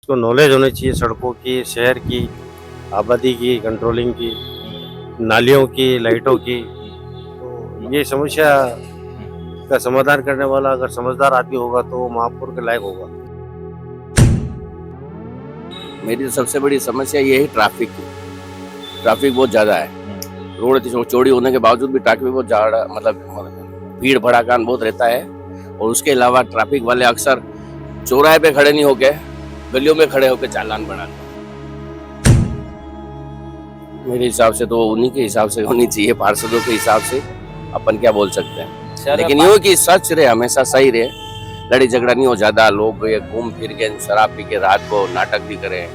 उसको नॉलेज होनी चाहिए सड़कों की, शहर की, आबादी की, कंट्रोलिंग की, नालियों की, लाइटों की। तो ये समस्या का समाधान करने वाला अगर समझदार आदमी होगा तो वो महापौर के लायक होगा। मेरी तो सबसे बड़ी समस्या ये है ट्रैफिक की। ट्रैफिक बहुत ज़्यादा है। रोड इतनी चौड़ी होने के बावजूद भी ट्रैफिक बहुत ज़्यादा मतलब भीड़ भड़ाकान बहुत रहता है। और उसके अलावा ट्रैफिक वाले अक्सर चौराहे पे खड़े नहीं होके गलियों में खड़े होकर चालान बनाते हैं। मेरे हिसाब से तो उन्हीं के हिसाब से होनी चाहिए, पार्षदों के हिसाब से। अपन क्या बोल सकते हैं, लेकिन यूँ कि सच रहे, हमेशा सही रहे, लड़ी झगड़ा नहीं हो ज्यादा, लोग ये घूम फिर के शराब पी के रात को नाटक भी करें।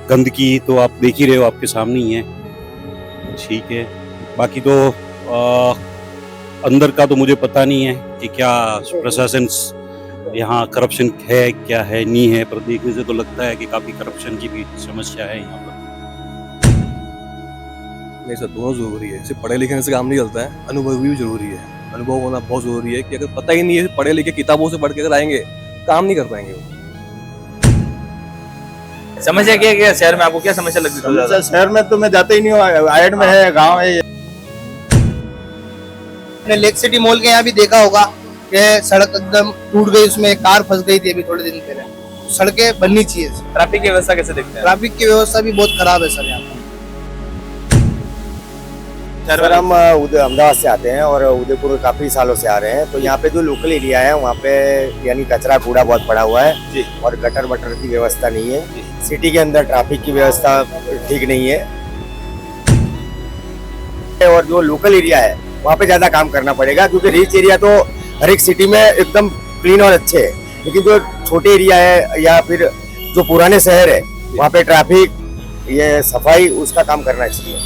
गंदगी तो आप देख ही रहे हो, आपके सामने ही है। ठीक है, बाकी तो अंदर का तो मुझे पता नहीं है कि क्या प्रशासन यहाँ करप्शन है क्या है नहीं है, पर देखने से तो लगता है कि काफी करप्शन की भी समस्या है यहाँ पर। नहीं सर, दोनों जरूरी है। सिर्फ पढ़े लिखने से काम नहीं चलता है, अनुभव भी जरूरी है। अनुभव होना बहुत जरूरी है कि अगर पता ही नहीं है, पढ़े लिखे किताबों से पढ़ के अगर आएंगे काम नहीं कर पाएंगे वो। समस्या क्या क्या शहर में आपको क्या समस्या लगती है? समस्या शहर में तो मैं जाता ही नहीं हूँ, आयड में है, गांव है। आपने लेक सिटी मॉल के यहाँ भी देखा होगा कि सड़क एकदम टूट गई, उसमें कार फंस गई थी अभी थोड़े दिन पहले। सड़कें बननी चाहिए। ट्रैफिक की व्यवस्था कैसे देखते हैं? ट्रैफिक की व्यवस्था भी बहुत खराब है सर यहाँ पर। सर हम अहमदाबाद से आते हैं और उदयपुर काफी सालों से आ रहे हैं, तो यहाँ पे जो लोकल एरिया है वहाँ पे यानी कचरा कूड़ा बहुत पड़ा हुआ है और गटर वटर की व्यवस्था नहीं है। सिटी के अंदर ट्रैफिक की व्यवस्था ठीक नहीं है और जो लोकल एरिया है वहाँ पे ज्यादा काम करना पड़ेगा, क्योंकि रिच एरिया तो हर एक सिटी में एकदम क्लीन और अच्छे है, लेकिन जो छोटे एरिया है या फिर जो पुराने शहर है वहाँ पे ट्रैफिक ये सफाई उसका काम करना चाहिए।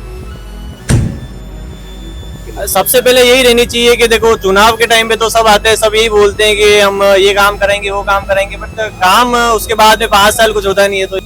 सबसे पहले यही रहनी चाहिए कि देखो, चुनाव के टाइम पे तो सब आते हैं, सब यही बोलते हैं कि हम ये काम करेंगे वो काम करेंगे, बट काम उसके बाद में 5 साल कुछ होता नहीं है। तो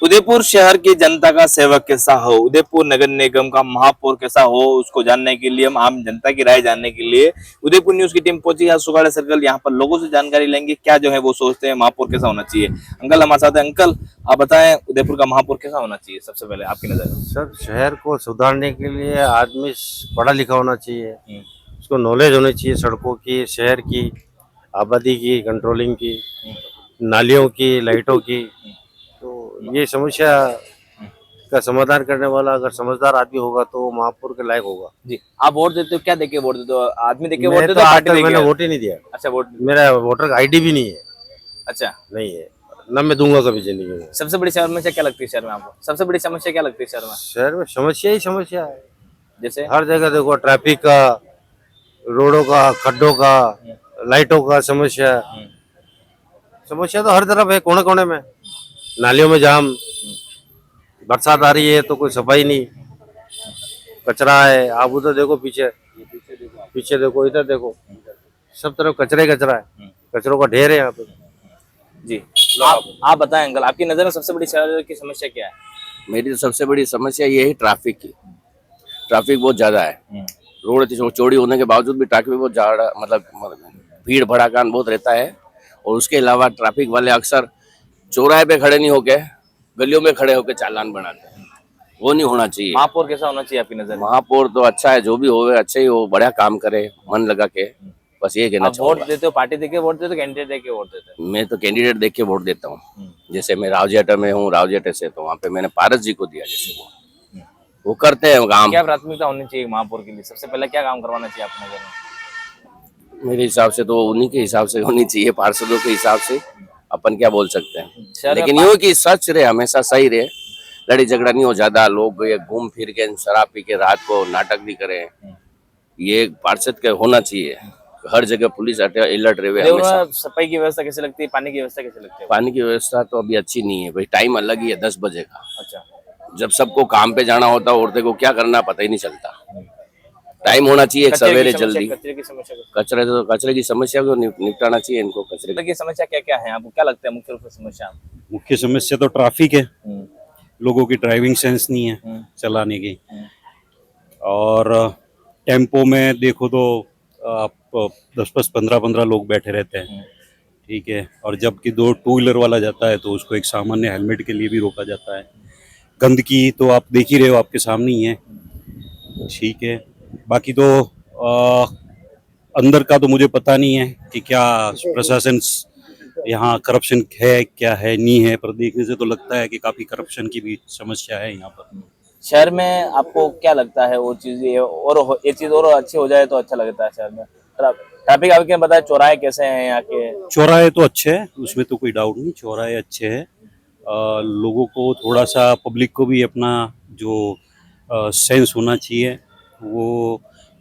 उदयपुर शहर की जनता का सेवक कैसा हो, उदयपुर नगर निगम का महापौर कैसा हो, उसको जानने के लिए, हम आम जनता की राय जानने के लिए उदयपुर न्यूज की टीम पहुंची है सुगाड़ा सर्कल। यहाँ पर लोगों से जानकारी लेंगे क्या जो है वो सोचते हैं महापौर कैसा होना चाहिए। अंकल हमारे साथ है। अंकल आप बताएं, उदयपुर का महापौर कैसा होना चाहिए सबसे पहले आपकी नजर में? सर शहर को सुधारने के लिए आदमी पढ़ा लिखा होना चाहिए, उसको नॉलेज होनी चाहिए सड़कों की, शहर की, आबादी की, कंट्रोलिंग की, नालियों की, लाइटों की। तो ये समस्या का समाधान करने वाला अगर समझदार आदमी होगा तो वो महापौर के लायक होगा। जी, आप वोट देते हो? क्या देके वोट देते हो? आदमी देके वोट मैं देते तो हो, आज पार्टी तक देके? मैंने वोट ही नहीं दिया। अच्छा, वोट। मेरा वोटर आईडी भी नहीं है। अच्छा, नहीं है, न मैं दूंगा कभी जिंदगी में। सबसे बड़ी समस्या क्या लगती है शहर में आपको? सबसे बड़ी समस्या क्या लगती है शहर में? शहर में समस्या ही समस्या है, जैसे हर जगह देखो ट्रैफिक का, रोडों का, खड्डों का, लाइटों का समस्या। समस्या तो हर तरफ है, कोने कोने में। नालियों में जाम, बरसात आ रही है तो कोई सफाई नहीं, कचरा है। आप उधर देखो, पीछे पीछे देखो, इधर देखो, सब तरफ कचरा कचरा है, कचरों का ढेर है यहाँ पे। जी, आप बताएं अंकल, आपकी नजर में सबसे बड़ी शहर की समस्या क्या है? मेरी तो सबसे बड़ी समस्या ये है ट्रैफिक की। ट्रैफिक बहुत ज्यादा है। रोड इतनी चौड़ी होने के बावजूद भी ट्रैफिक बहुत ज्यादा मतलब भीड़ भड़ाकान बहुत रहता है। और उसके अलावा ट्रैफिक वाले अक्सर चौराहे पे खड़े नहीं होके गलियों में खड़े होकर चालान बनाते हैं। वो नहीं होना चाहिए। महापौर कैसा होना चाहिए आपकी नजर में? महापौर तो अच्छा है, जो भी हो अच्छा ही हो, बढ़िया काम करे मन लगा के, बस ये कहना आप वोट चाहूँगा। देते हो, पार्टी देके वोट देते हो, कैंडिडेट देके वोट देते हो? मैं तो कैंडिडेट देख के वोट देता हूँ। जैसे मैं रावजेटा में हूँ, रावजेटे से, तो वहाँ पे मैंने पारस जी को दिया। जैसे वो करते हैं काम। क्या प्राथमिकता होनी चाहिए महापौर के लिए? सबसे पहले क्या काम करवाना चाहिए आपकी नजर में? मेरे हिसाब से तो उन्हीं के हिसाब से होनी चाहिए, पार्षदों के हिसाब से। अपन क्या बोल सकते हैं, लेकिन यूँ कि सच रहे, हमेशा सही रहे, लड़ी झगड़ा नहीं हो ज्यादा, लोग ये घूम फिर के शराब पी के रात को नाटक भी करें। ये पार्षद का होना चाहिए। हर जगह पुलिस अलर्ट रहे हमेशा। सफाई की व्यवस्था कैसे लगती है? पानी की व्यवस्था कैसे लगती है? पानी की व्यवस्था तो अभी अच्छी नहीं है भाई, टाइम अलग ही है 10 बजे का। अच्छा, जब सबको काम पे जाना होता है, औरतें को क्या करना पता ही नहीं चलता। टाइम होना चाहिए सवेरे जल्दी। कचरे की समस्या, कचरे की समस्या को निपटाना चाहिए इनको। कचरे की समस्या क्या क्या है आपको क्या लगता है मुख्य रूप से समस्या? मुख्य समस्या तो ट्रैफिक है, लोगों की ड्राइविंग सेंस नहीं है चलाने की। और टेम्पो में देखो तो आप 10-15 लोग बैठे रहते हैं, ठीक है। और जबकि दो टू व्हीलर वाला जाता है तो उसको एक सामान्य हेलमेट के लिए भी रोका जाता है। गंदगी तो आप देख ही रहे हो, आपके सामने ही है, ठीक है। बाकी तो अंदर का तो मुझे पता नहीं है कि क्या प्रशासन यहाँ करप्शन है क्या है नहीं है, पर देखने से तो लगता है कि काफी करप्शन की भी समस्या है यहाँ पर। शहर में आपको क्या लगता है वो चीज और ये चीज और अच्छी हो जाए तो अच्छा लगता है शहर में? ट्रैफिक आपके बताया, चौराहे कैसे हैं यहाँ के? चौराहे तो अच्छे हैं, उसमें तो कोई डाउट नहीं, चौराहे अच्छे हैं। लोगों को थोड़ा सा, पब्लिक को भी अपना जो सेंस होना चाहिए, वो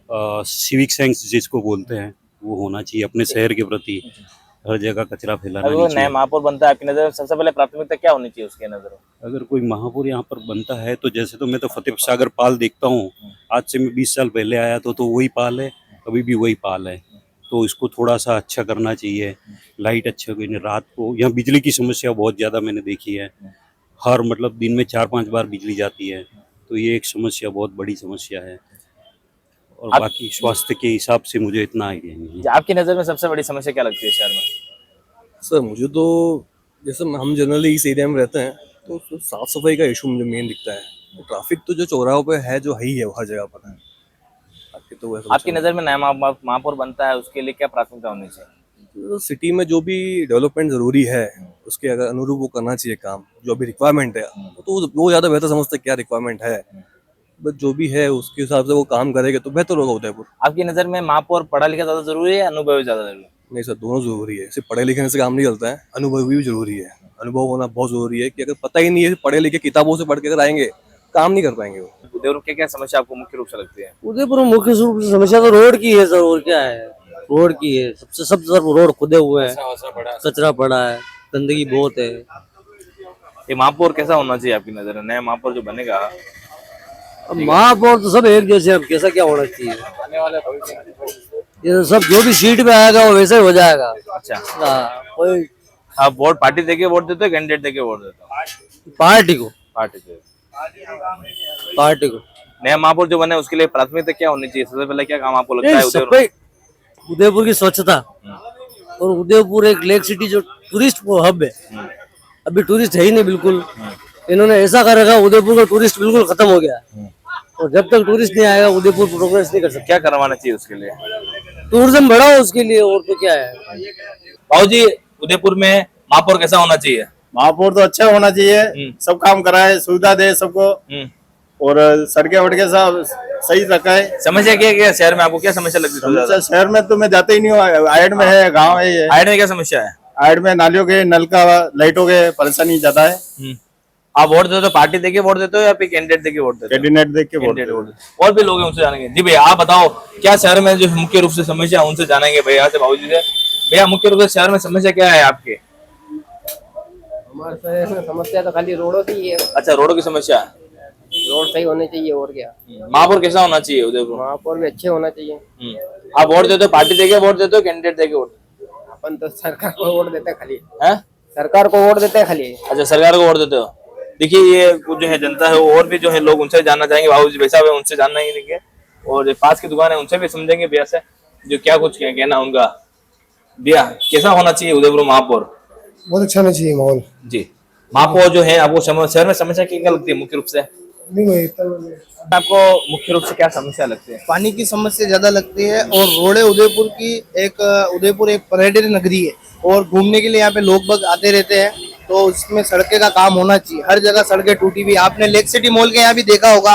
सिविक सेंस जिसको बोलते हैं वो होना चाहिए अपने शहर के प्रति। हर जगह कचरा फैलाना अगर नहीं वो नया चाहिए। महापौर बनता है आपकी नजर में सबसे पहले प्राथमिकता क्या होनी चाहिए उसके नजर में? अगर कोई महापौर यहाँ पर बनता है तो जैसे तो मैं तो फतेह सागर पाल देखता हूँ, आज से मैं 20 साल पहले आया तो वही पाल है, अभी भी वही पाल है। तो इसको थोड़ा सा अच्छा करना चाहिए, लाइट अच्छा करनी। रात को यहाँ बिजली की समस्या बहुत ज़्यादा मैंने देखी है, हर मतलब दिन में 4-5 बार बिजली जाती है, तो ये एक समस्या, बहुत बड़ी समस्या है। और बाकी स्वास्थ्य के हिसाब से मुझे इतना आइडिया नहीं है। आपकी नजर में सबसे बड़ी समस्या क्या लगती है शहर में? सर मुझे तो जैसे हम जनरली इस एरिया में रहते हैं तो साफ सफाई का इशू मुझे मेन दिखता है। ट्रैफिक तो जो चौराहों पे है जो है ही है, वो हर जगह पर है। बाकी तो वैसा आपकी नजर में नया महापौर बनता है उसके लिए क्या प्राथमिकता होनी चाहिए? तो सिटी में जो भी डेवलपमेंट जरूरी है उसके अगर अनुरूप वो करना चाहिए काम, जो अभी रिक्वायरमेंट है तो वो ज्यादा बेहतर समझते हैं क्या रिक्वायरमेंट है, बस जो भी है उसके हिसाब से वो काम करेगा तो बेहतर होगा उदयपुर। आपकी नजर में महापौर पढ़ा लिखा ज्यादा जरूरी है या अनुभवी ज्यादा जरूरी है? नहीं सर, दोनों जरूरी है। सिर्फ पढ़े लिखने से काम नहीं चलता है, अनुभव भी जरूरी है। अनुभव होना बहुत जरूरी है कि अगर पता ही नहीं है, पढ़े लिखे किताबों से पढ़ के अगर आएंगे काम नहीं कर पाएंगे वो। उदयपुर की क्या समस्या आपको मुख्य रूप से लगती है? उदयपुर में मुख्य रूप से समस्या तो रोड की है सर, और क्या है, रोड की है सबसे सब रोड खुदे हुए हैं, कचरा पड़ा है, गंदगी बहुत है। ये महापौर कैसा होना चाहिए आपकी नजर में? नया महापौर जो बनेगा, अब महापौर तो सब एक जैसे, अब कैसा क्या होना चाहिए, ये सब जो भी सीट पे आएगा वो वैसे ही हो जाएगा। अच्छा, हाँ, कोई आप वोट पार्टी देके वोट देते हो, कैंडिडेट देके वोट देते हो? पार्टी को, पार्टी से। पार्टी को। नया महापौर जो बने उसके लिए प्राथमिकता क्या होनी चाहिए? सबसे पहले क्या काम आपको लगता है उदयपुर? सबसे उदयपुर की स्वच्छता, और उदयपुर एक लेक सिटी जो टूरिस्ट हब है, अभी टूरिस्ट है ही नहीं बिल्कुल। इन्होंने ऐसा कर रखा उदयपुर का टूरिस्ट बिल्कुल खत्म हो गया, और जब तक टूरिस्ट नहीं आएगा उदयपुर प्रोग्रेस नहीं कर सकता। क्या करवाना चाहिए उसके लिए? टूरिज्म बढ़ाओ उसके लिए, और तो क्या है। बाबू जी, उदयपुर में महापौर कैसा होना चाहिए? महापौर तो अच्छा होना चाहिए, सब काम कराए, सुविधा दे सबको, और सड़कें वड़के सब सही रखा है। समस्या क्या शहर में आपको क्या समस्या लगती है? समस्या शहर में तो मैं जाते ही नहीं हूँ, आयड में है, गांव है ये। आयड में क्या समस्या है? आयड में नालियों के, नल का, लाइटों के परेशानी ज्यादा है। आप वोट देते हो तो पार्टी देके वोट देते हो या फिर कैंडिडेट देके वोट देते हो? कैंडिडेट देख के वोट। और भी लोग हैं उनसे जानेंगे। जी भैया, आप बताओ क्या शहर में जो मुख्य रूप से समस्या है उनसे जानेंगे भैया से, बाबू जी से। भैया, मुख्य रूप से शहर में समस्या क्या है आपके? हमारे शहर में समस्या तो खाली रोडों की है। अच्छा, रोडों की समस्या है। रोड सही होने चाहिए, और क्या। महापौर कैसा होना चाहिए उदयपुर? महापौर भी अच्छे होना चाहिए। आप वोट देते हो, पार्टी देके वोट देते हो, कैंडिडेट देके वोट? अपन तो सरकार को वोट देते हैं खाली। है? सरकार को वोट देते हैं खाली। अच्छा, सरकार को वोट देते हो। देखिए, ये जो है जनता है, और भी जो है लोग उनसे जानना चाहेंगे। बाबू जी वैसा है, उनसे जानना ही देंगे, और पास की दुकान है उनसे भी समझेंगे भैया से जो क्या कुछ कहना उनका। भैया, कैसा होना चाहिए उदयपुर महापौर? बहुत अच्छा होना चाहिए माहौल। जी, महापौर जो है आपको शहर में समस्या क्या लगती है मुख्य रूप से? आपको मुख्य रूप से क्या समस्या लगती है? पानी की समस्या ज्यादा लगती है, और रोडे उदयपुर की उदयपुर एक पर्यटन नगरी है, और घूमने के लिए यहाँ पे लोग बाग आते रहते हैं, तो उसमें सड़कें का काम होना चाहिए। हर जगह सड़कें टूटी हुई, आपने लेक सिटी मॉल के यहाँ भी देखा होगा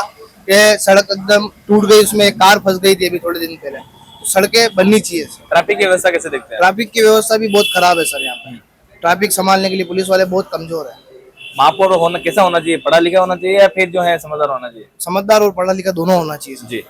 कि सड़क एकदम टूट गई, उसमें एक कार फंस गई थी अभी थोड़े दिन पहले। तो सड़कें बननी चाहिए। ट्रैफिक की व्यवस्था कैसे देखते हैं? ट्रैफिक की व्यवस्था भी बहुत खराब है सर, यहाँ पे ट्रैफिक संभालने के लिए पुलिस वाले बहुत कमजोर है। महापौर होना कैसा होना चाहिए? पढ़ा लिखा होना चाहिए या फिर जो है समझदार होना चाहिए? समझदार और पढ़ा लिखा दोनों होना चाहिए जी।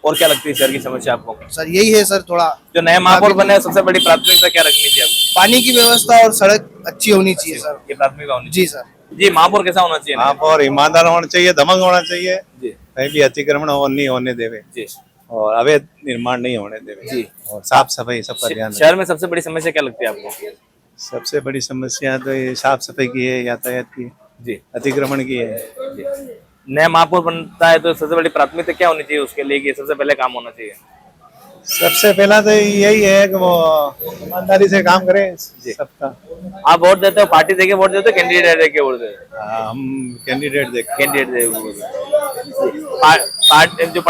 और क्या लगती है शहर की समस्या आपको? सर यही है सर, थोड़ा जो नया महापौर बने सबसे बड़ी प्राथमिकता क्या रखनी चाहिए आपको? पानी की व्यवस्था और सड़क अच्छी होनी चाहिए सर, ये प्राथमिकता होनी जी सर। जी, महापौर कैसा होना चाहिए? महापौर ईमानदार होना चाहिए, दमंग होना चाहिए, जी, कहीं भी अतिक्रमण नहीं होने देवे जी, और अवैध निर्माण नहीं होने देवे जी, और साफ सफाई सबका ध्यान शहर में सबसे बड़ी समस्या क्या लगती है आपको? सबसे बड़ी समस्या तो ये साफ सफाई की है, यातायात की, जी, अतिक्रमण की है। नया महापौर बनता है तो सबसे बड़ी प्राथमिकता क्या होनी चाहिए उसके लिए कि सबसे पहले काम होना चाहिए? सबसे पहला तो यही है कि वो ईमानदारी से काम करें सबका। आप वोट देते हो, पार्टी देके वोट देते हो, कैंडिडेट देके वोट देते हो? हम कैंडिडेट देख कैंडिडेट देके पार्टी जो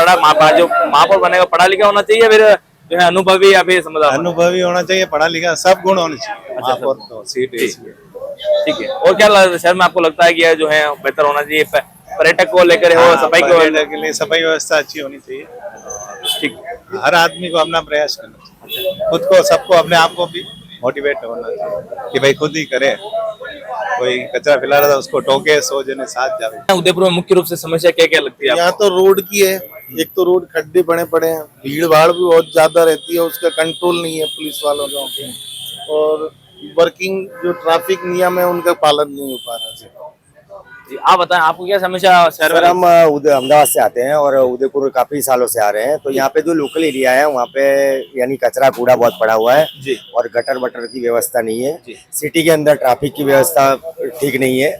जो महापौर बनेगा पढ़ा लिखा होना चाहिए, फिर जो है अनुभवी या फिर समझदार? अनुभवी होना चाहिए, पढ़ा लिखा सब गुण होने चाहिए। महापौर तो सीट है इसलिए। ठीक है। और क्या शहर में आपको लगता है कि जो है बेहतर होना चाहिए, पर्यटक को लेकर हो, सफाई पर्यटक के लिए सफाई व्यवस्था अच्छी होनी चाहिए। ठीक, हर आदमी को अपना प्रयास करना चाहिए, खुद को, सबको, अपने आप को भी मोटिवेट होना चाहिए कि भाई खुद ही करे। कोई कचरा फैला रहा था उसको टोके, 100 जने साथ जावे। उदयपुर में मुख्य रूप से समस्या क्या क्या लगती है यहाँ तो रोड की है, एक तो रोड खड्डे बने पड़े हैं, भीड़ भाड़ भी बहुत ज्यादा रहती है, उसका कंट्रोल नहीं है पुलिस वालों का, और वर्किंग जो ट्रैफिक नियम है उनका पालन नहीं हो पा रहा। आप बताएं, आपको क्या समस्या शहर सर, में? हम अहमदाबाद से आते हैं और उदयपुर काफी सालों से आ रहे हैं, तो यहाँ पे जो लोकल एरिया है वहाँ पे यानी कचरा कूड़ा बहुत पड़ा हुआ है जी। और गटर वटर की व्यवस्था नहीं है जी। सिटी के अंदर ट्रैफिक की व्यवस्था ठीक नहीं है,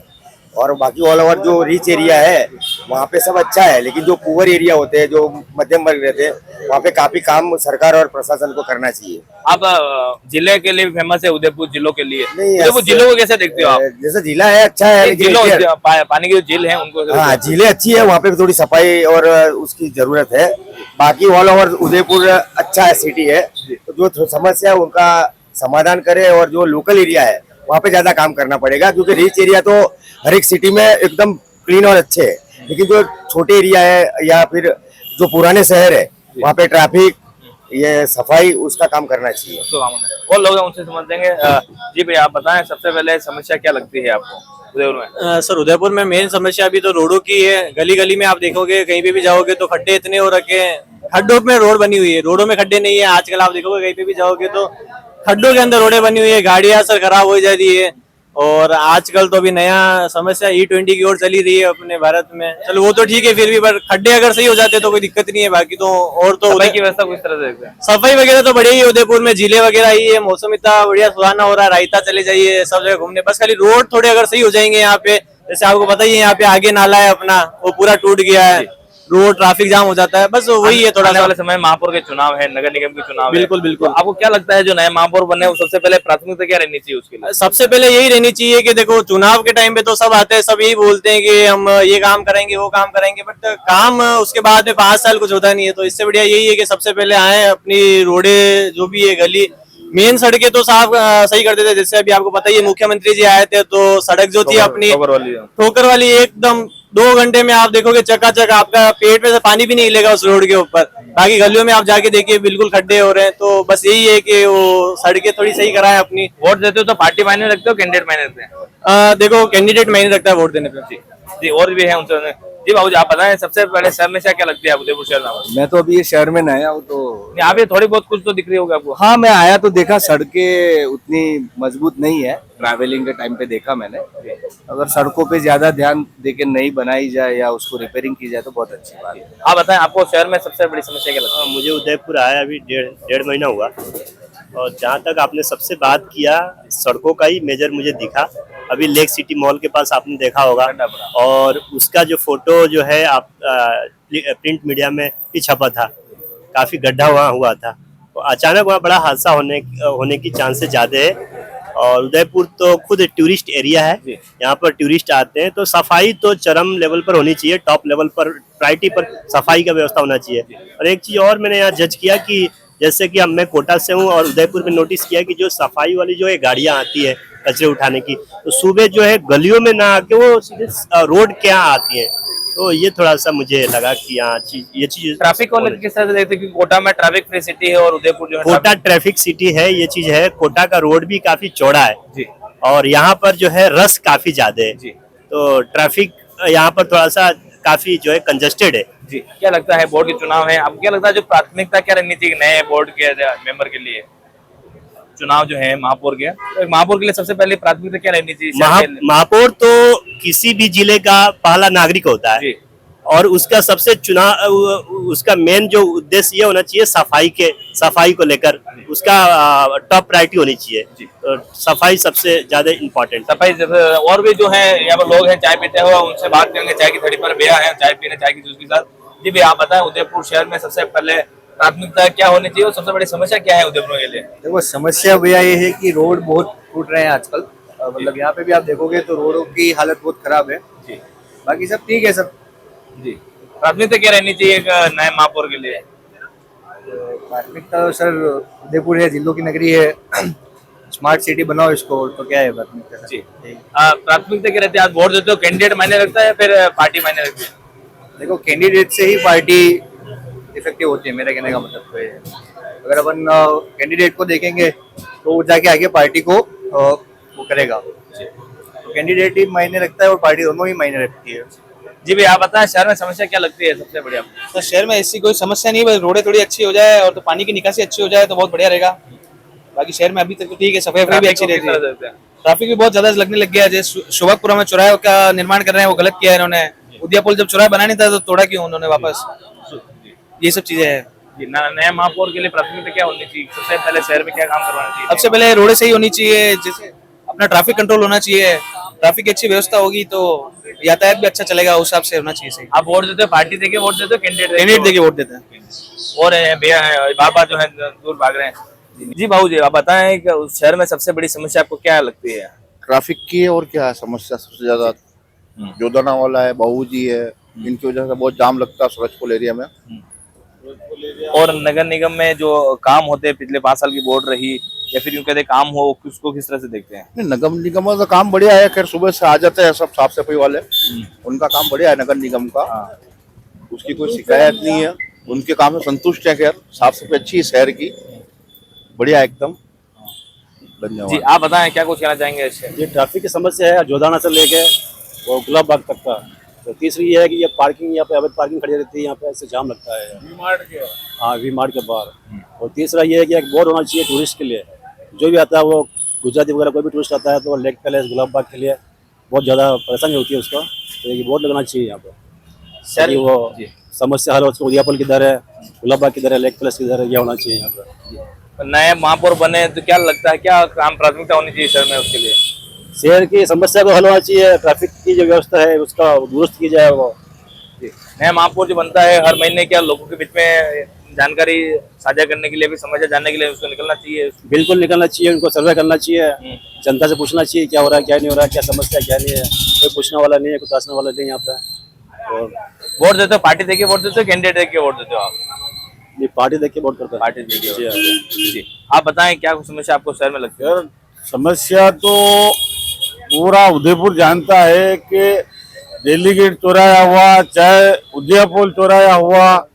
और बाकी ऑल ओवर जो रिच एरिया है वहाँ पे सब अच्छा है, लेकिन जो पुअर एरिया होते हैं, जो मध्यम वर्ग रहते हैं, वहाँ पे काफी काम सरकार और प्रशासन को करना चाहिए। आप जिले के लिए फेमस है उदयपुर, जिलों के लिए नहीं, उदयपुर जिलों को कैसे देखते हो आप? जैसे जिला है अच्छा है, लेकिन जिलों पानी की जो झील है उनको हाँ, झीलें अच्छी है, वहाँ पे थोड़ी सफाई और उसकी जरूरत है। बाकी ऑल ओवर उदयपुर अच्छा है, सिटी है, तो जो समस्या है उनका समाधान करे, और जो लोकल एरिया है वहाँ पे ज्यादा काम करना पड़ेगा, क्योंकि रिच एरिया तो हर एक सिटी में एकदम क्लीन और अच्छे है, लेकिन जो छोटे एरिया है या फिर जो पुराने शहर है वहाँ पे ट्रैफिक, ये सफाई, उसका काम करना चाहिए। और लोग हैं उनसे समझ देंगे। जी भैया, आप बताएं सबसे पहले समस्या क्या लगती है आपको उदयपुर में? सर, उदयपुर में मेन समस्या अभी तो रोडों की है। गली गली में आप देखोगे, कहीं पे भी जाओगे तो खड्डे इतने हो रखे हैं, खड्डों में रोड बनी हुई है, रोडों में खड्डे नहीं है। आजकल आप देखोगे कहीं पे भी जाओगे तो खड्डों के अंदर रोडें बनी हुई है, गाड़ियां सर खराब हो जा रही है। और आजकल तो अभी नया समस्या E20 की ओर चली रही है अपने भारत में। चलो वो तो ठीक है, फिर भी पर खड्डे अगर सही हो जाते तो कोई दिक्कत नहीं है। बाकी तो और तो सफाई की व्यवस्था किस तरह से देखते हैं? सफाई वगैरह तो बढ़िया ही है उदयपुर में, झीलें वगैरह ही है, मौसम इतना बढ़िया सुहाना हो रहा है, रायता चले जाइए, सब जगह घूमने। बस खाली रोड थोड़े अगर सही हो जाएंगे यहाँ पे, जैसे आपको पता ही है यहाँ पे आगे नाला है अपना, वो पूरा टूट गया है, रोड ट्रैफिक जाम हो जाता है, बस वही है। थोड़ा सा वाले समय महापौर के चुनाव है, नगर निगम के चुनाव है, बिल्कुल बिल्कुल। तो आपको क्या लगता है जो नए महापौर बने वो सबसे पहले प्राथमिकता क्या रहनी चाहिए उसके लिए? सबसे पहले यही रहनी चाहिए कि देखो, चुनाव के टाइम पे तो सब आते हैं, सब यही बोलते हैं कि हम ये काम करेंगे, वो काम करेंगे, बट काम उसके बाद में 5 साल कुछ होता नहीं है। तो इससे बढ़िया यही है कि सबसे पहले आए, अपनी रोडे जो भी है, गली मेन सड़कें तो साफ सही कर देते। जैसे अभी आपको पता ही है, मुख्यमंत्री जी आए थे तो सड़क जो थी अपनी ठोकर वाली एकदम 2 घंटे में आप देखोगे चकाचक, आपका पेट में से पानी भी नहीं हिलेगा उस रोड के ऊपर। बाकी गलियों में आप जाके देखिए बिल्कुल खड्डे हो रहे हैं। तो बस यही है कि वो सड़कें थोड़ी सही कराएं अपनी। वोट देते हो तो पार्टी मायने रखते हो, कैंडिडेट मायने रखते हैं? देखो, कैंडिडेट मायने रखता है वोट देने पे। जी, और भी है उनसे। जी बाबू जी, आप बताएं सबसे पहले समस्या क्या लगती है उदयपुर शहर में? मैं तो अभी ये शहर में नया हूँ, तो यहाँ पे थोड़ी बहुत कुछ तो दिख रही होगी आपको। हाँ, मैं आया तो देखा सड़कें उतनी मजबूत नहीं है, ट्रैवलिंग के टाइम पे देखा मैंने। अगर सड़कों पे ज्यादा ध्यान देके नहीं बनाई जाए या उसको रिपेयरिंग की जाए तो बहुत अच्छी बात है। आप बताएं आपको शहर में सबसे बड़ी समस्या क्या लगती है? मुझे उदयपुर आया अभी डेढ़ महीना हुआ, और जहाँ तक आपने सबसे बात किया, सड़कों का ही मेजर मुझे दिखा। अभी लेक सिटी मॉल के पास आपने देखा होगा, और उसका जो फोटो जो है आप प्रिंट मीडिया में भी छपा था, काफी गड्ढा वहाँ हुआ था। तो अचानक वहाँ बड़ा हादसा होने की चांसेस ज्यादा है। और उदयपुर तो खुद टूरिस्ट एरिया है, यहाँ पर टूरिस्ट आते हैं, तो सफाई तो चरम लेवल पर होनी चाहिए, टॉप लेवल पर, प्रायोरिटी पर सफाई का व्यवस्था होना चाहिए। और एक चीज और मैंने यहाँ जज किया कि जैसे कि अब मैं कोटा से हूँ और उदयपुर में नोटिस किया कि जो सफाई वाली जो है गाड़ियाँ आती है कचरे उठाने की, तो सुबह जो है गलियों में ना आके वो सीधे रोड के यहाँ आती है। तो ये थोड़ा सा मुझे लगा कि यहाँ ये चीज ट्रैफिक को किस तरह से देखते हैं? कोटा में ट्रैफिक फ्री सिटी है और उदयपुर जो है कोटा ट्रैफिक सिटी है, ये चीज है। कोटा का रोड भी काफी चौड़ा है जी, और यहाँ पर जो है रस काफी ज्यादा है जी, तो ट्रैफिक यहाँ पर थोड़ा सा काफी जो है कंजेस्टेड है जी। क्या लगता है बोर्ड के चुनाव है, आपको क्या लगता है जो प्राथमिकता क्या रहनी चाहिए नए बोर्ड के मेंबर के लिए? चुनाव जो है महापौर के, तो महापौर के लिए सबसे पहले प्राथमिकता क्या रहनी चाहिए? महापौर तो किसी भी जिले का पहला नागरिक होता है, और उसका सबसे उसका मेन जो उद्देश्य ये होना चाहिए, सफाई को लेकर उसका टॉप प्रायोरिटी होनी चाहिए। तो सफाई सबसे ज्यादा इम्पोर्टेंट। सफाई और भी जो है यहाँ पर लोग हैं चाय पीते हुए, उनसे बात करेंगे। चाय की थड़ी पर भैया है, चाय पीने, चाय की जूस के साथ। जी भैया, आप बताएं उदयपुर शहर में सबसे पहले प्राथमिकता क्या होनी चाहिए और सबसे बड़ी समस्या क्या है उदयपुर के लिए? देखो समस्या भैया ये है कि रोड बहुत टूट रहे हैं आजकल। मतलब यहाँ पे भी आप देखोगे तो रोडों की हालत बहुत खराब है जी। बाकी सब ठीक है सब जी। प्राथमिकता क्या रहनी चाहिए एक नए महापौर के लिए? प्राथमिकता तो सर उदयपुर है, जिलों की नगरी है, स्मार्ट सिटी बनाओ इसको, तो क्या है प्राथमिकता जी। प्राथमिकता क्या रहती है? आज वोट देते हो, कैंडिडेट मायने रखता है या फिर पार्टी मायने रखती है? देखो कैंडिडेट से ही पार्टी इफेक्टिव होती है, मेरा कहने का मतलब तो है। अगर अपन कैंडिडेट को देखेंगे तो वो जाके आगे पार्टी को वो करेगा, तो कैंडिडेट ही मायने रखता है और पार्टी दोनों ही मायने रखती है। जी भैया आप बताएं शहर में समस्या क्या लगती है सबसे बढ़िया? तो शहर में ऐसी कोई समस्या नहीं, बस रोडें थोड़ी अच्छी हो जाए और तो पानी की निकासी अच्छी हो जाए तो बहुत बढ़िया रहेगा। बाकी शहर में अभी तक तो ठीक है, सफाई भी अच्छी रहती है। ट्रैफिक भी बहुत ज्यादा लगने लग गया है। जैसे शोभापुरा में चौराहे का निर्माण कर रहे हैं, वो गलत किया है इन्होंने। उदयपुर जब चौराहा बना नहीं था तो तोड़ा क्यों उन्होंने वापस? ये सब चीजें हैं। नए महापौर के लिए प्राथमिकता क्या होनी चाहिए? सबसे पहले शहर में क्या काम करवाना चाहिए? सबसे पहले रोडें सही होनी चाहिए, जैसे अपना ट्रैफिक कंट्रोल होना चाहिए। ट्रैफिक की अच्छी व्यवस्था होगी तो यातायात भी अच्छा चलेगा, उस हिसाब से होना चाहिए सही। आप वोट देते हो पार्टी देके वोट देते हो कैंडिडेट देके वोट देते हैं। और भैया बाबा जो है दूर भाग रहे हैं। जी बाबू जी आप बताएं कि उस शहर में सबसे बड़ी समस्या आपको क्या लगती है? ट्रैफिक की है और क्या है समस्या सबसे ज्यादा? जोधाना वाला है, बाबूजी है, इनकी वजह से बहुत जाम लगता है सूरजपुर एरिया में। और नगर निगम में जो काम होते हैं पिछले 5 साल की बोर्ड रही या फिर यूं कहते काम हो उसको किस तरह से देखते हैं? नहीं, नगर निगम का काम बढ़िया है, खैर सुबह से आ जाते हैं सब साफ सफाई वाले, उनका काम बढ़िया है नगर निगम का, उसकी कोई शिकायत नहीं है, उनके काम में संतुष्ट है। खैर साफ सफाई अच्छी है शहर की, बढ़िया एकदम। धन्यवाद। जी आप बताएं क्या कुछ कहना चाहेंगे इससे? ये ट्रैफिक की समस्या है जोधाना से लेके वो गुलाब बाग तक का। तो तीसरी ये है कि ये पार्किंग, यहाँ पे अवैध पार्किंग खड़ी रहती है, यहाँ पे ऐसे जाम लगता है वी मार्ट के बाहर। और तीसरा ये है कि एक बोर्ड होना चाहिए टूरिस्ट के लिए, जो भी आता है वो गुजराती वगैरह कोई भी टूरिस्ट आता है तो लेक पैलेस गुलाब बाग के लिए बहुत ज़्यादा परेशानी होती है उसका, तो एक बोर्ड लगना चाहिए यहाँ पे सर। वो समस्या हल हो, उदयपुर किधर है, गुलाब बाग किधर है, लेक पैलेस किधर है, ये होना चाहिए यहाँ पे। नए महापौर बने तो क्या लगता है क्या काम प्राथमिकता होनी चाहिए शहर में उसके लिए? शहर की समस्या को हल होना चाहिए, ट्रैफिक की जो व्यवस्था है उसका दुरुस्त की जाए। वो नया महापौर जो बनता है हर महीने क्या लोगों के बीच में जानकारी साझा करने के लिए भी, समस्या जानने के लिए उसको निकलना चाहिए? बिल्कुल निकलना चाहिए, उनको सर्वे करना चाहिए, जनता से पूछना चाहिए क्या हो रहा है क्या नहीं हो रहा है, क्या समस्या क्या नहीं है। कोई पूछने वाला नहीं है, कोई ताशने वाला नहीं है यहाँ पे। और वोट देते हो पार्टी देके वोट देते हो कैंडिडेट देके वोट देते हो आप? ये पार्टी देख के वोट करते हैं। पार्टी देके जी। आप बताएं क्या समस्या आपको शहर में लगती है? समस्या तो पूरा उदयपुर जानता है कि दिल्ली गेट चौराया हुआ, चाहे उदयपुर चौराया हुआ,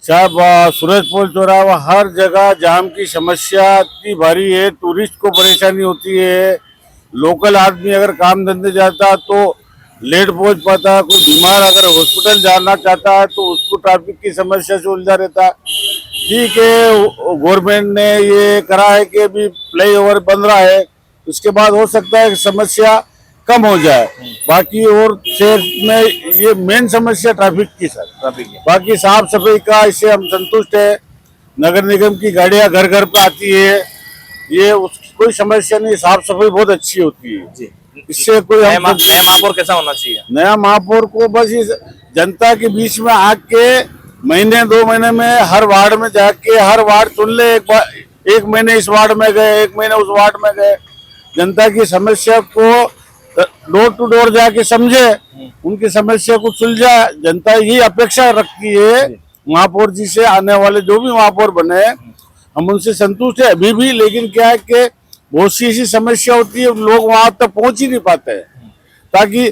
चाहे सूरजपुर चौराया हुआ, हर जगह जाम की समस्या इतनी भारी है, टूरिस्ट को परेशानी होती है। लोकल आदमी अगर काम धंधे जाता तो लेट पहुंच पाता, कोई बीमार अगर हॉस्पिटल जाना चाहता है तो उसको ट्रैफिक की समस्या से उलझा रहता। ठीक है गवर्नमेंट ने ये करा है कि अभी फ्लाईओवर बन रहा है, उसके बाद हो सकता है कि समस्या कम हो जाए। बाकी और शहर में ये मेन समस्या ट्रैफिक की सर, ट्रैफिक की। बाकी साफ सफाई का इससे हम संतुष्ट है, नगर निगम की गाड़ियां घर घर पे आती है, ये कोई समस्या नहीं, साफ सफाई बहुत अच्छी होती है जी। इससे कोई नया महापौर कैसा होना चाहिए? नया महापौर को बस इस जनता के बीच में आके महीने 2 महीने में हर वार्ड में जाके हर वार्ड सुन ले, एक महीने इस वार्ड में गए, एक महीने उस वार्ड में गए, जनता की समस्या को डोर टू डोर जाके समझे, उनकी समस्या को सुलझा। जनता यही अपेक्षा रखती है महापौर जी से, आने वाले जो भी महापौर बने हम उनसे संतुष्ट है अभी भी। लेकिन क्या है कि बहुत सी ऐसी समस्या होती है लोग वहां तक पहुंच ही नहीं पाते हैं, ताकि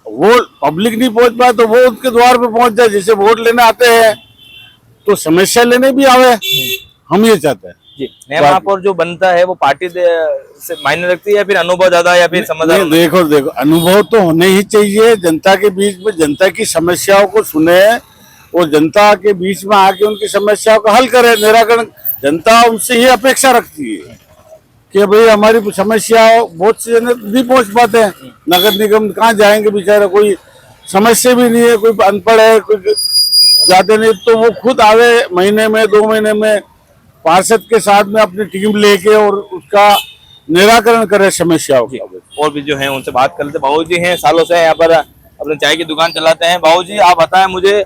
वो पब्लिक नहीं पहुंच पाए तो वो उनके द्वार पे पहुंच जाए। जैसे वोट लेने आते हैं तो समस्या लेने भी आवे, हम ये चाहते हैं जी। नया महापौर जो बनता है वो पार्टी से मायने रखती है या फिर अनुभव ज्यादा या फिर समझदार? देखो अनुभव तो होने ही चाहिए, जनता के बीच में जनता की समस्याओं को सुने और जनता के बीच में आके उनकी समस्याओं का हल करे, निराकरण। जनता उनसे ये अपेक्षा रखती है कि भाई हमारी समस्या बहुत से जन नहीं पहुंच पाते हैं, नगर निगम कहाँ जाएंगे बेचारा, कोई समस्या भी नहीं है, कोई अनपढ़ है, कोई जाते नहीं, तो वो खुद आवे महीने में 2 महीने में पार्षद के साथ में अपनी टीम लेके और उसका निराकरण करे समस्याओं की। और भी जो है उनसे बात कर लेते। बाबू जी हैं सालों से यहाँ पर अपने चाय की दुकान चलाते हैं। बाबू जी आप बताएं मुझे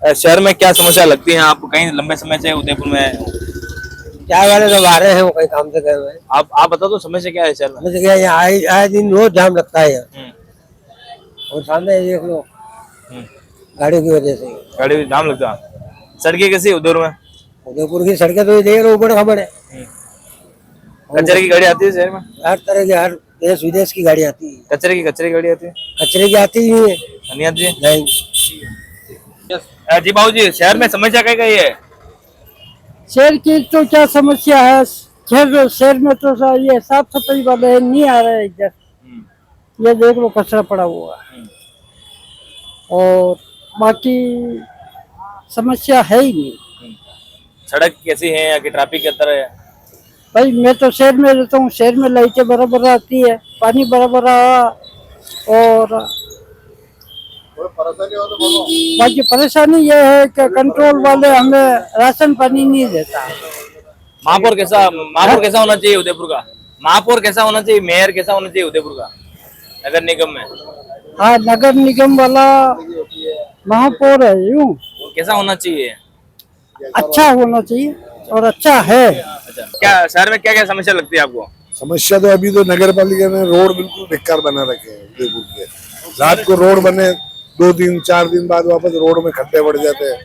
शहर में क्या समस्या लगती है आपको? कहीं लंबे समय से उदयपुर में चाय वाले तो आ रहे हैं, वो कहीं काम से गए हुए हैं। आप बता दो समस्या क्या है शहर में? समझ गया, यहाँ आए दिन रोज जाम लगता है यहाँ। और सामने देख लो, गाड़ियों की वजह से गाड़ी में जाम लगता है। सड़कें कैसी है उदयपुर में? उदयपुर की सड़कें तो ये देख लो, ऊबड़ खाबड़ है। कचरे की गाड़ी आती है शहर में? हर तरह की, हर देश विदेश की गाड़ी आती है। कचरे की गाड़ी आती है? कचरे की आती ही है, नहीं आती है? नहीं। जी बाबू जी, शहर में समस्या क्या है? शहर की तो क्या समस्या है, शहर में तो ये साफ सफाई वाले नहीं आ रहे इधर। ये देख लो कचरा पड़ा हुआ है, और बाकी समस्या है ही नहीं। सड़क कैसी है यहाँ की? ट्रैफिक किस तरह है? भाई मैं तो शहर में रहता हूँ, शहर में लाइटें बराबर आती है, पानी बराबर आ, और बाकी परेशानी ये है कि कंट्रोल वाले हमें राशन पानी नहीं देता। महापौर कैसा होना चाहिए उदयपुर का? महापौर कैसा होना चाहिए? मेयर कैसा होना चाहिए उदयपुर का नगर निगम में? हाँ, नगर निगम वाला महापौर है, यूं कैसा होना चाहिए? अच्छा होना चाहिए, और अच्छा है। अच्छा, क्या शहर में क्या क्या समस्या लगती है आपको? समस्या तो अभी तो नगर पालिका ने रोड बिल्कुल बेकार बना रखे हैं उदयपुर के। रात को रोड बने 2 दिन 4 दिन बाद वापस रोड में खड्डे बढ़ जाते हैं,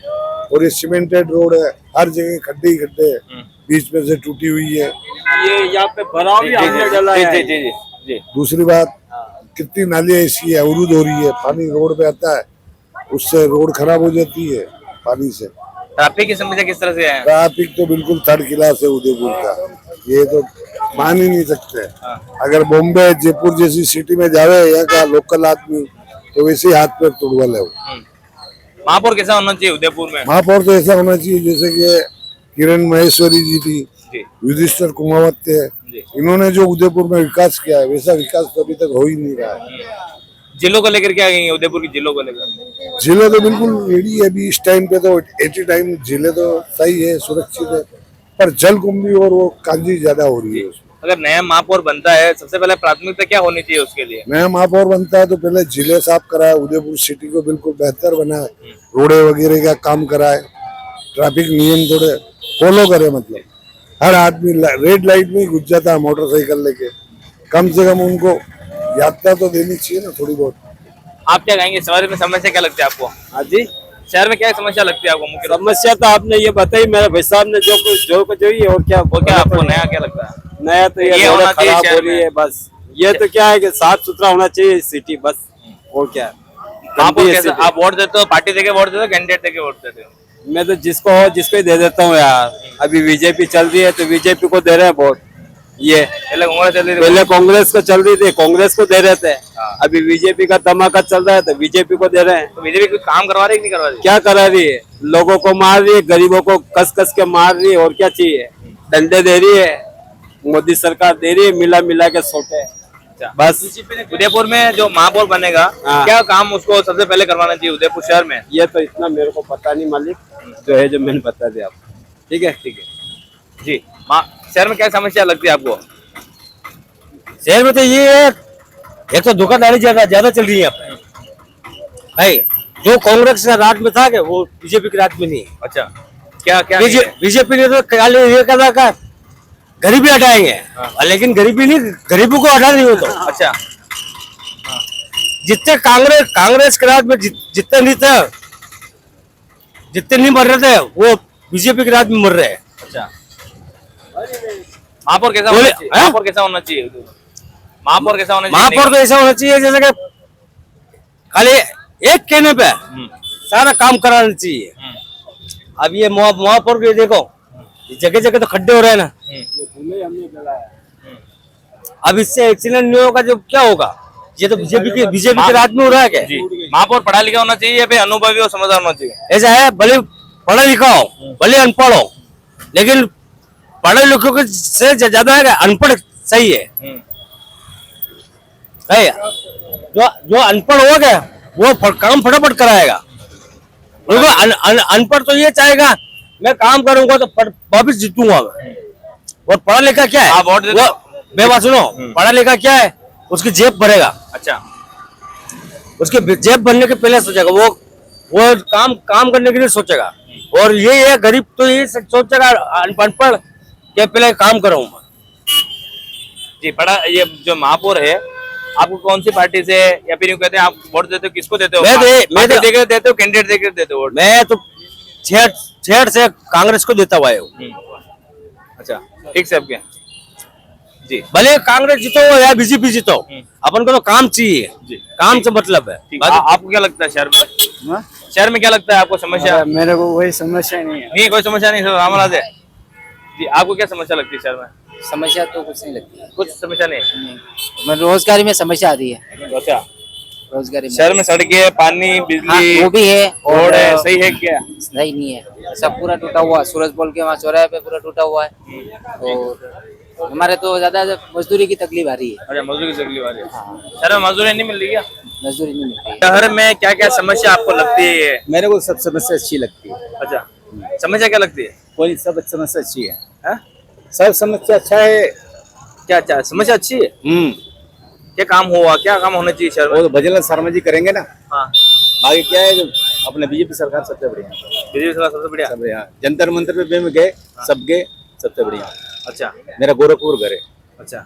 और ये सीमेंटेड रोड है, हर जगह खड्डे ही खड्डे, बीच में से टूटी हुई है। ये यहाँ पे भराव भी हमने डाला है। जी। दूसरी बात, कितनी नालियाँ ऐसी है, अवरुद्ध हो रही है, पानी रोड पे आता है, उससे रोड खराब हो जाती है पानी से। ट्रैफिक की समस्या किस तरह से है? ट्रैफिक तो बिल्कुल थर्ड क्लास है उदयपुर का, ये तो मान ही नहीं सकते। अगर बॉम्बे जयपुर जैसी सिटी में जावे यहाँ का लोकल आदमी तो वैसे ही हाथ पैर तोड़वा ले। महापौर कैसा होना चाहिए उदयपुर में? महापौर तो ऐसा होना चाहिए जैसे कि किरण महेश्वरी जी थी, युधिष्ठिर कुमावत थे, इन्होंने जो उदयपुर में विकास किया है वैसा विकास तो अभी तक हो ही नहीं रहा है। जिलों को लेकर क्या कहेंगे? उदयपुर की जिलों को लेकर? जिले तो बिल्कुल रेडी है अभी इस टाइम पे, तो एटी टाइम जिले तो सही है, सुरक्षित है, पर जल कुंभी और वो कांजी ज्यादा हो रही है। अगर नया महापौर बनता है, सबसे पहले प्राथमिकता क्या होनी चाहिए उसके लिए? नया महापौर बनता है तो पहले जिले साफ कराए, उदयपुर सिटी को बिल्कुल बेहतर बनाए, रोडे वगैरह का काम कराए, ट्रैफिक नियम थोड़े फॉलो करे। मतलब हर आदमी रेड लाइट में घुस जाता है मोटरसाइकिल लेके, कम से कम उनको यात्रा तो देनी चाहिए ना थोड़ी बहुत। आप क्या कहेंगे? शहर में समस्या क्या लगती है आपको? हाँ जी, शहर में क्या समस्या लगती है आपको? मुख्य समस्या तो आपने ये बताई मेरे भाई साहब ने, जो कुछ जो ही है, और क्या आपको नया क्या लगता है? नया तो ये होना चाहिए खराब शहर हो रही में। है बस। ये तो क्या है कि साफ सुथरा होना चाहिए सिटी, बस। और क्या महापौर कैसा? आप वोट देते हो, पार्टी देके वोट देते हो, कैंडिडेट देके वोट देते हो? मैं तो जिसको हो जिसको ही दे देता हूँ यार। अभी बीजेपी चल रही है तो बीजेपी को दे रहे हैं वोट। ये पहले कांग्रेस को चल रही थी, कांग्रेस को दे रहे थे। अभी बीजेपी का धमाका चल रहा है तो बीजेपी को दे रहे हैं। तो बीजेपी कुछ काम करवा रही है कि नहीं करवा रही? क्या करा रही है? लोगों को मार रही है, गरीबों को कस कस के मार रही है, और क्या चाहिए? डंडे दे रही है, मोदी सरकार दे रही है, मिला के सोटे बस। उदयपुर में जो महापौर बनेगा, क्या काम उसको सबसे पहले करवाना चाहिए उदयपुर शहर में? ये तो इतना मेरे को पता नहीं मालिक, जो है जो मैंने बता दिया आपको। ठीक है जी। शहर में क्या समस्या लगती है आपको? शहर में तो ये है, एक तो धोखाधड़ी ज्यादा चल रही है भाई। जो कांग्रेस का राज में था वो बीजेपी के राज में नहीं है। अच्छा, क्या क्या? बीजेपी ने तो खाली ये कहा गरीबी हटाएंगे, लेकिन गरीबी नहीं, गरीबों को हटा नहीं हो तो। अच्छा, जितने कांग्रेस के राज में जितने नहीं मर रहे थे वो बीजेपी के राज में मर रहे हैं। अच्छा, महापौर कैसा होना चाहिए? महापौर कैसा होना चाहिए? महापौर कैसा होना चाहिए? महापौर तो ऐसा होना चाहिए जैसे कि खाली एक कहने पे सारा काम कराना चाहिए। अब ये महापौर के देखो, जगह जगह तो खड्डे हो रहे हैं ना, अब इससे एक्सीडेंट नहीं होगा जो क्या होगा? ये तो बीजेपी के राज में हो रहा है क्या? महापौर पढ़ा लिखा होना चाहिए या फिर अनुभवी और समझदार होना चाहिए? ऐसा है, भले पढ़ा लिखा हो भले अनपढ़ हो, लेकिन पढ़े लिखे के से ज्यादा है अनपढ़ सही है। जो अनपढ़ हो गया वो काम फटाफट कराएगा। अनपढ़ तो ये चाहेगा मैं काम करूंगा तो वापिस जीतूंगा मैं। और पढ़ा लिखा क्या है? मैं बात सुनो, पढ़ा लिखा क्या है? उसकी जेब भरेगा। अच्छा, उसके जेब भरने के पहले सोचेगा वो वो काम काम करने के लिए सोचेगा, और ये है गरीब तो ये सोचेगा अनपढ़ कि पहले काम करूँ। जी बड़ा ये जो महापौर है आपको कौन सी पार्टी से या फिर यूं कहते हैं आप वोट देते हो किसको देते हो? मैं देकर देते हो कैंडिडेट देकर देते हो वोट? मैं तो छेड़ से कांग्रेस को देता हुआ है। अच्छा ठीक से आपके जी भले कांग्रेस जीतो या बीजेपी जीतो, अपन को तो काम चाहिए, काम से मतलब है। आपको क्या लगता है शहर में? शहर में क्या लगता है आपको समस्या? मेरे को कोई समस्या नहीं है। नहीं कोई समस्या नहीं सर रामलाल है जी। आपको क्या समस्या लगती है शहर में? समस्या तो कुछ नहीं लगती, कुछ समस्या नहीं। रोजगारी में समस्या आती है। अच्छा रोजगारी शहर में सड़कें पानी बिजली वो भी है रोड है, सही है क्या? सही नहीं है, सब पूरा टूटा हुआ। सूरज पोल के वहाँ चौराहे पे पूरा टूटा हुआ है, और हमारे तो ज्यादा मजदूरी की तकलीफ आ रही है। अच्छा मजदूरी की तकलीफ आ रही है। शहर में मजदूरी नहीं मिल रही क्या? मजदूरी नहीं मिल रही। शहर में क्या क्या समस्या आपको लगती है? मेरे को सब समस्या अच्छी लगती है। अच्छा समस्या क्या लगती है? कोई सब समस्या अच्छी है, सब समस्या अच्छा है। क्या अच्छा समस्या अच्छी है? क्या काम हुआ, क्या काम होना चाहिए शहर में? वो तो भजन शर्मा जी करेंगे ना। हाँ बाकी क्या है, अपने बीजेपी सरकार सबसे बढ़िया। बीजेपी सरकार सबसे बढ़िया। सब बढ़िया, जंतर मंतर पे भी गए, सब गए, सबसे बढ़िया। अच्छा मेरा गोरखपुर घर है। अच्छा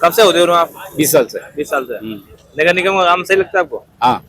कब से होते हो आप? 20 साल से। 20 साल से। नगर निगम का काम सही लगता है आपको? हाँ